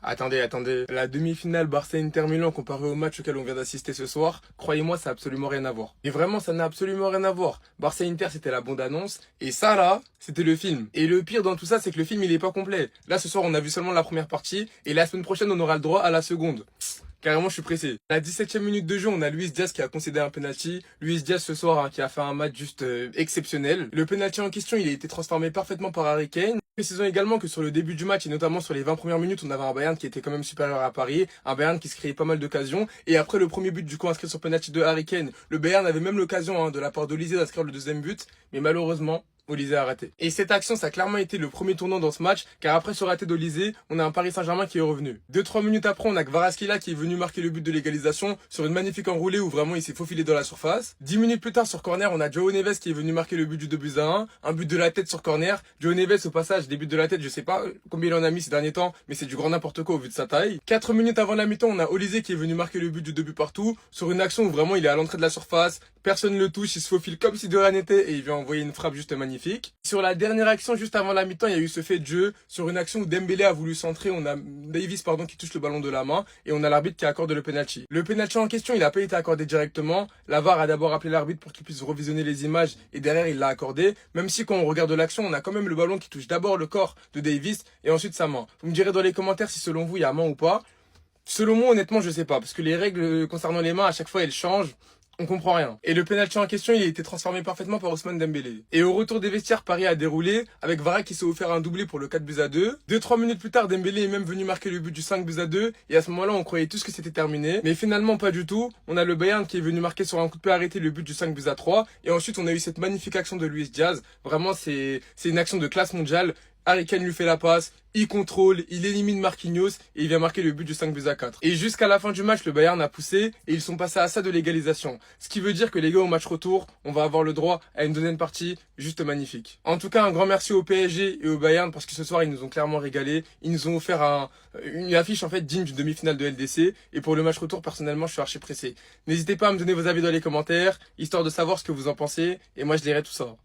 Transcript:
Attendez. La demi-finale Barça-Inter Milan comparée au match auquel on vient d'assister ce soir, croyez-moi, ça n'a absolument rien à voir. Et vraiment, ça n'a absolument rien à voir. Barça-Inter, c'était la bande-annonce, et ça là, c'était le film. Et le pire dans tout ça, c'est que le film, il est pas complet. Là, ce soir, on a vu seulement la première partie, et la semaine prochaine, on aura le droit à la seconde. Carrément, je suis pressé. À la 17e minute de jeu, on a Luis Diaz qui a concédé un penalty. Luis Diaz ce soir, qui a fait un match juste exceptionnel. Le penalty en question, il a été transformé parfaitement par Harry Kane. Précisons également que sur le début du match et notamment sur les 20 premières minutes, on avait un Bayern qui était quand même supérieur à Paris, un Bayern qui se créait pas mal d'occasions. Et après le premier but du coup inscrit sur penalty de Harry Kane, le Bayern avait même l'occasion de la part d'Olysée d'inscrire le deuxième but, mais malheureusement, Olysée a raté. Et cette action, ça a clairement été le premier tournant dans ce match, car après ce raté d'Olysée, on a un Paris Saint-Germain qui est revenu. 2-3 minutes après, on a Kvaratskhelia qui est venu marquer le but de l'égalisation sur une magnifique enroulée où vraiment il s'est faufilé dans la surface. 10 minutes plus tard sur corner, on a João Neves qui est venu marquer le but du 2-1, un but de la tête sur corner. João Neves au passage, des buts de la tête, je sais pas combien il en a mis ces derniers temps, mais c'est du grand n'importe quoi au vu de sa taille. 4 minutes avant la mi-temps, on a Olysée qui est venu marquer le but du 2 partout, sur une action où vraiment il est à l'entrée de la surface, personne ne le touche, il se faufile comme si de rien n'était et il vient envoyer une frappe juste magnifique. Sur la dernière action, juste avant la mi-temps, il y a eu ce fait de jeu, sur une action où Dembélé a voulu centrer, on a Davis qui touche le ballon de la main, et on a l'arbitre qui accorde le penalty. Le penalty en question, il n'a pas été accordé directement, la VAR a d'abord appelé l'arbitre pour qu'il puisse revisionner les images, et derrière il l'a accordé, même si quand on regarde l'action, on a quand même le ballon qui touche d'abord le corps de Davis, et ensuite sa main. Vous me direz dans les commentaires si selon vous il y a main ou pas. Selon moi, honnêtement, je sais pas, parce que les règles concernant les mains, à chaque fois, elles changent. On comprend rien. Et le penalty en question, il a été transformé parfaitement par Ousmane Dembélé. Et au retour des vestiaires, Paris a déroulé, avec Varane qui s'est offert un doublé pour le 4-2. 2-3 minutes plus tard, Dembélé est même venu marquer le but du 5-2. Et à ce moment-là, on croyait tous que c'était terminé. Mais finalement, pas du tout. On a le Bayern qui est venu marquer sur un coup de pied arrêté le but du 5-3. Et ensuite, on a eu cette magnifique action de Luis Diaz. Vraiment, c'est une action de classe mondiale. Harry Kane lui fait la passe, il contrôle, il élimine Marquinhos et il vient marquer le but du 5-4. Et jusqu'à la fin du match, le Bayern a poussé et ils sont passés à ça de l'égalisation. Ce qui veut dire que les gars, au match retour, on va avoir le droit à une deuxième partie juste magnifique. En tout cas, un grand merci au PSG et au Bayern parce que ce soir, ils nous ont clairement régalé. Ils nous ont offert une affiche en fait digne d'une demi-finale de LDC. Et pour le match retour, personnellement, je suis archi pressé. N'hésitez pas à me donner vos avis dans les commentaires, histoire de savoir ce que vous en pensez. Et moi, je lirai tout ça.